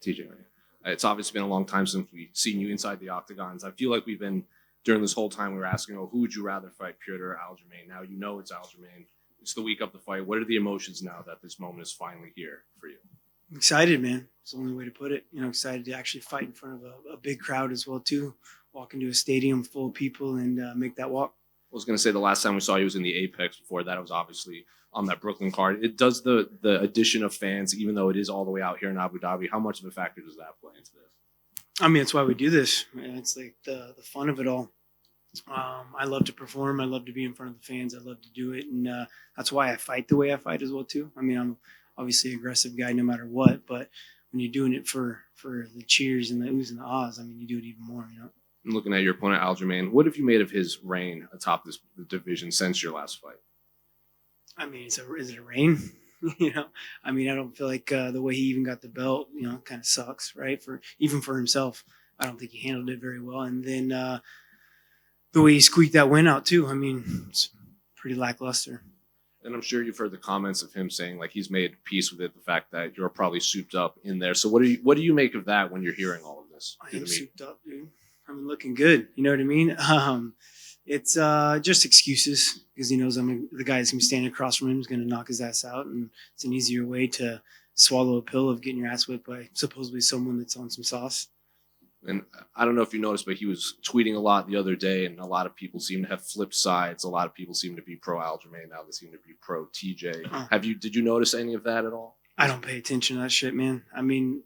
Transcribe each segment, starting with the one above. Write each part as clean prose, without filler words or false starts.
TJ, it's obviously been a long time since we've seen you inside the octagons. I feel like we've been, during this whole time, we were asking, oh, who would you rather fight, Piotr or Aljamain? Now you know it's Aljamain. It's the week of the fight. What are the emotions now that this moment is finally here for you? I'm excited, man. It's the only way to put it. Excited to actually fight in front of a big crowd as well, too. Walk into a stadium full of people and make that walk. I was going to say the last time we saw you was in the Apex. Before that, it was obviously on that Brooklyn card. It does the addition of fans, even though it is all the way out here in Abu Dhabi. How much of a factor does that play into this? I mean, it's why we do this. It's like the fun of it all. I love to perform. I love to be in front of the fans. I love to do it. And that's why I fight the way I fight as well, too. I mean, I'm obviously an aggressive guy no matter what. But when you're doing it for the cheers and the oohs and the ahs, I mean, you do it even more, And looking at your opponent, Aljamain, what have you made of his reign atop this division since your last fight? I mean, is it a reign? I mean, I don't feel like the way he even got the belt, kind of sucks, right? Even for himself, I don't think he handled it very well. And then the way he squeaked that win out too. I mean, it's pretty lackluster. And I'm sure you've heard the comments of him saying like he's made peace with it, the fact that you're probably souped up in there. So what do you make of that when you're hearing all of this? I am souped up, dude. I'm looking good. You know what I mean? It's just excuses because he knows the guy that's going to be standing across from him is going to knock his ass out, and it's an easier way to swallow a pill of getting your ass whipped by supposedly someone that's on some sauce. And I don't know if you noticed, but he was tweeting a lot the other day, and a lot of people seem to have flipped sides. A lot of people seem to be pro Aljamain now; they seem to be pro TJ. Did you notice any of that at all? I don't pay attention to that shit, man. I mean,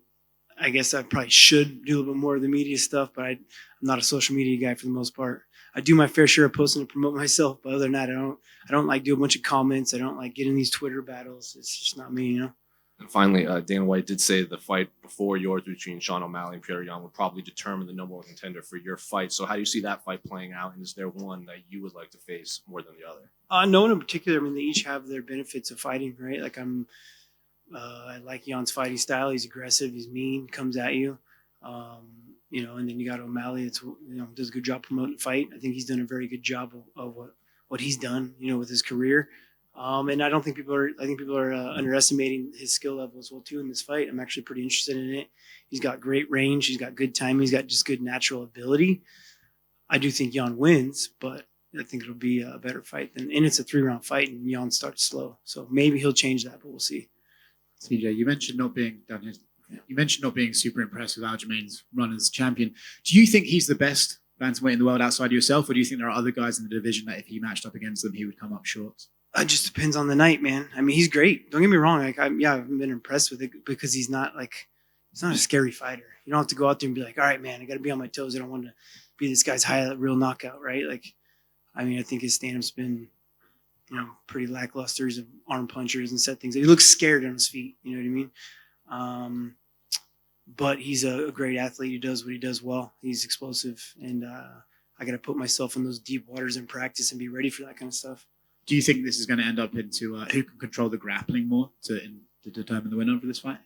I guess I probably should do a little bit more of the media stuff, but I'm not a social media guy for the most part. I do my fair share of posting to promote myself, but other than that, I don't like do a bunch of comments. I don't like get in these Twitter battles. It's just not me, And finally, Dana White did say the fight before yours between Sean O'Malley and Petr Yan would probably determine the number one contender for your fight. So how do you see that fight playing out? And is there one that you would like to face more than the other? No one in particular. I mean, they each have their benefits of fighting, right? Like I like Jan's fighting style. He's aggressive. He's mean. Comes at you. And then you got O'Malley. It's does a good job promoting the fight. I think he's done a very good job of what he's done. With his career. And I think people are underestimating his skill level as well too in this fight. I'm actually pretty interested in it. He's got great range. He's got good timing. He's got just good natural ability. I do think Jan wins, but I think it'll be a better fight. And it's a 3-round fight, and Jan starts slow. So maybe he'll change that, but we'll see. TJ, you mentioned not being super impressed with Aljamain's run as champion. Do you think he's the best bantamweight in the world outside of yourself, or do you think there are other guys in the division that if he matched up against them, he would come up short? It just depends on the night, man. I mean, he's great. Don't get me wrong. I haven't been impressed with it because he's not a scary fighter. You don't have to go out there and be like, all right, man, I got to be on my toes. I don't want to be this guy's highlight reel knockout, right? I think his stand-up's been, pretty lackluster. He's arm punchers and set things. He looks scared on his feet. You know what I mean? But he's a great athlete. He does what he does well. He's explosive, and I got to put myself in those deep waters in practice and be ready for that kind of stuff. Do you think this is going to end up into who can control the grappling more to determine the winner for this fight?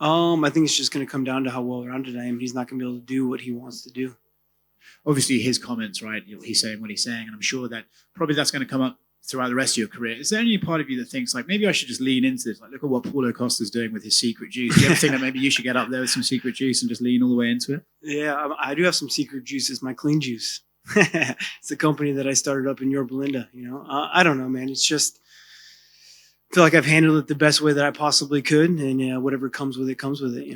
I think it's just going to come down to how well-rounded I am. He's not going to be able to do what he wants to do. Obviously, his comments, right? He's saying what he's saying, and I'm sure that probably that's going to come up throughout the rest of your career. Is there any part of you that thinks, maybe I should just lean into this? Look at what Paulo Costa's doing with his secret juice. Do you ever think that maybe you should get up there with some secret juice and just lean all the way into it? Yeah, I do have some secret juice. It's my clean juice. It's a company that I started up in Yorba Linda. I don't know, man. It's just I feel like I've handled it the best way that I possibly could, and whatever comes with it comes with it.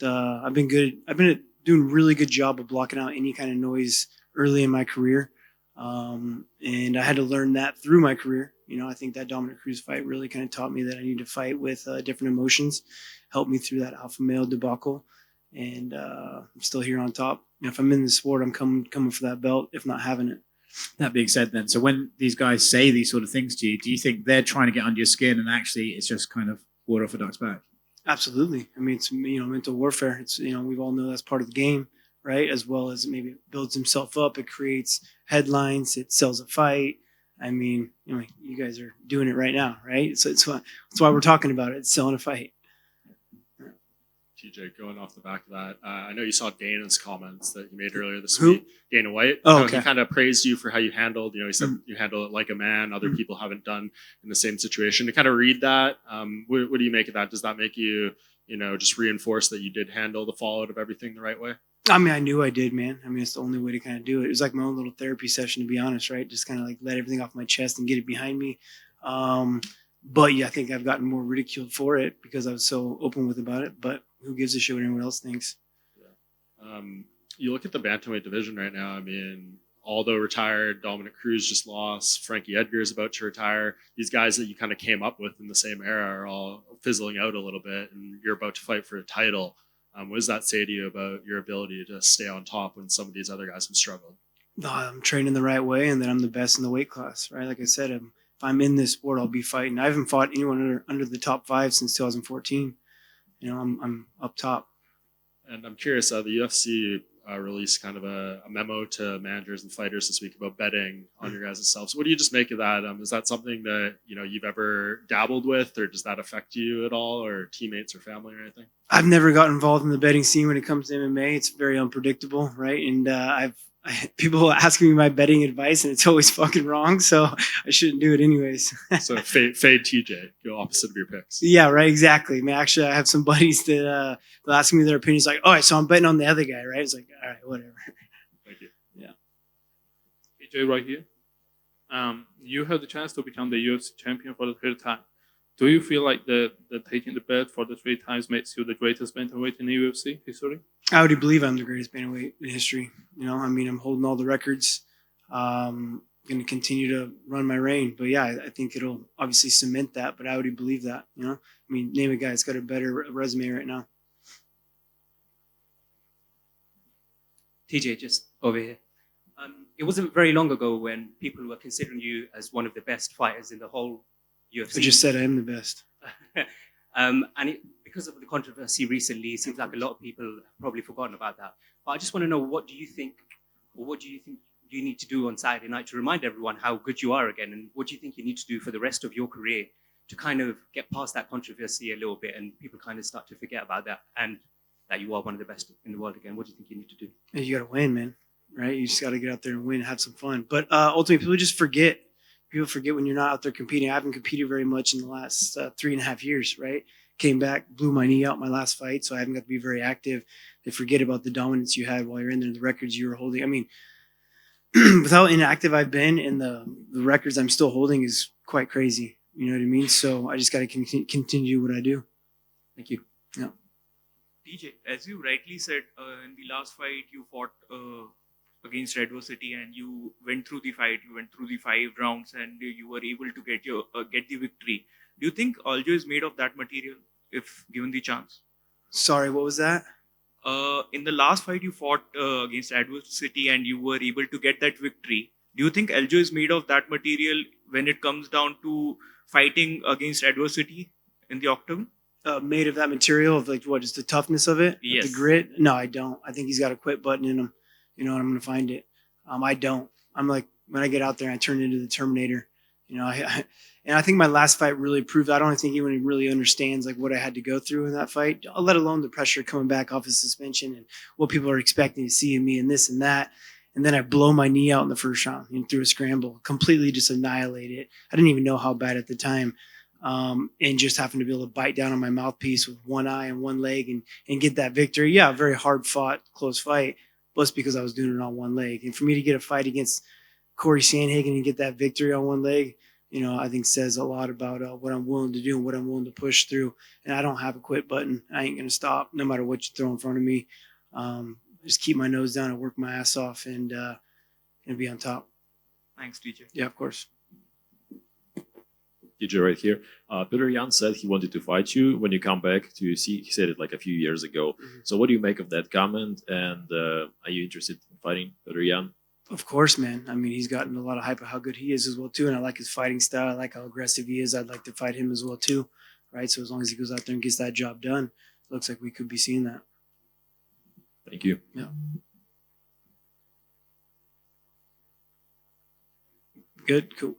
I've been good. I've been doing a really good job of blocking out any kind of noise early in my career, and I had to learn that through my career. I think that Dominic Cruz fight really kind of taught me that I need to fight with different emotions, helped me through that alpha male debacle, and I'm still here on top. If I'm in the sport, I'm coming for that belt, if not having it. That being said then, so when these guys say these sort of things to you, do you think they're trying to get under your skin and actually it's just kind of water off a duck's back? Absolutely. I mean, it's, mental warfare. It's, we all know that's part of the game, right? As well as maybe it builds himself up. It creates headlines. It sells a fight. I mean, you guys are doing it right now, right? So that's why we're talking about it. It's selling a fight. TJ, going off the back of that, I know you saw Dana's comments that you made earlier this Who? week. Dana White. Oh, okay. He kind of praised you for how you handled, he said you handle it like a man, other people haven't done in the same situation. To kind of read that, what do you make of that? Does that make you, just reinforce that you did handle the fallout of everything the right way? I mean, I knew I did, man. I mean, it's the only way to kind of do it. It was like my own little therapy session, to be honest, right? Just kind of like let everything off my chest and get it behind me. But yeah, I think I've gotten more ridiculed for it because I was so open with about it. But who gives a shit what anyone else thinks? You look at the bantamweight division right now. I mean, Aldo retired, Dominic Cruz just lost, Frankie Edgar is about to retire. These guys that you kind of came up with in the same era are all fizzling out a little bit, and you're about to fight for a title. What does that say to you about your ability to stay on top when some of these other guys have struggled? I'm training the right way, and then I'm the best in the weight class, right? Like I said, if I'm in this sport, I'll be fighting. I haven't fought anyone under the top 5 since 2014. I'm up top. And I'm curious, the UFC released kind of a memo to managers and fighters this week about betting on your guys' selves. What do you just make of that? Is that something that you've ever dabbled with, or does that affect you at all, or teammates or family or anything? I've never got involved in the betting scene when it comes to MMA. It's very unpredictable, right? And people asking me my betting advice, and it's always fucking wrong. So I shouldn't do it anyways. So fade TJ, go opposite of your picks. Yeah, right. Exactly. I mean, actually, I have some buddies that they'll ask me their opinions. Like, all right, so I'm betting on the other guy, right? It's like, all right, whatever. Thank you. Yeah. AJ, right here. You have the chance to become the UFC champion for the third time. Do you feel like the taking the belt for the 3 times makes you the greatest bantamweight in the UFC history? I already believe I'm the greatest bantamweight in history. I mean, I'm holding all the records. Going to continue to run my reign. But yeah, I think it'll obviously cement that. But I already believe that. I mean, name a guy that's got a better resume right now. TJ, just over here. It wasn't very long ago when people were considering you as one of the best fighters in the whole UFC. I just said I am the best. Because of the controversy recently, it seems like a lot of people have probably forgotten about that. But I just want to know, what do you think you need to do on Saturday night to remind everyone how good you are again? And what do you think you need to do for the rest of your career to kind of get past that controversy a little bit and people kind of start to forget about that and that you are one of the best in the world again? What do you think you need to do? You got to win, man. Right? You just got to get out there and win, have some fun. But ultimately, people just forget. People forget when you're not out there competing. I haven't competed very much in the last 3.5 years, right? Came back, blew my knee out my last fight, so I haven't got to be very active. They forget about the dominance you had while you're in there, the records you were holding. I mean, with how inactive I've been and the records I'm still holding is quite crazy. You know what I mean? So I just got to continue what I do. Thank you. Yeah. TJ, as you rightly said, in the last fight you fought against adversity and you went through the fight. You went through the 5 rounds and you were able to get the victory. Do you think Aljo is made of that material if given the chance? Sorry, what was that? In the last fight you fought against adversity and you were able to get that victory. Do you think Aljo is made of that material when it comes down to fighting against adversity in the octagon? Made of that material of like what is the toughness of it? Yes. The grit? No, I don't. I think he's got a quit button in him. And I'm going to find it. I don't. I'm like, when I get out there, I turn into the Terminator. And I think my last fight really proved. I don't think anyone really understands like what I had to go through in that fight, let alone the pressure coming back off of suspension and what people are expecting to see in me and this and that. And then I blow my knee out in the first round and through a scramble, completely just annihilate it. I didn't even know how bad at the time. And just happened to be able to bite down on my mouthpiece with one eye and one leg and get that victory. Yeah, very hard fought, close fight. But it's because I was doing it on one leg. And for me to get a fight against Corey Sandhagen and get that victory on one leg, I think says a lot about what I'm willing to do and what I'm willing to push through. And I don't have a quit button. I ain't going to stop no matter what you throw in front of me. Just keep my nose down and work my ass off and be on top. Thanks, TJ. Yeah, of course. TJ right here. Peter Yan said he wanted to fight you when you come back to UFC. He said it like a few years ago. Mm-hmm. So what do you make of that comment? And are you interested in fighting Peter Yan? Of course, man. I mean, he's gotten a lot of hype of how good he is as well, too. And I like his fighting style. I like how aggressive he is. I'd like to fight him as well, too. Right? So as long as he goes out there and gets that job done, it looks like we could be seeing that. Thank you. Yeah. Good. Cool.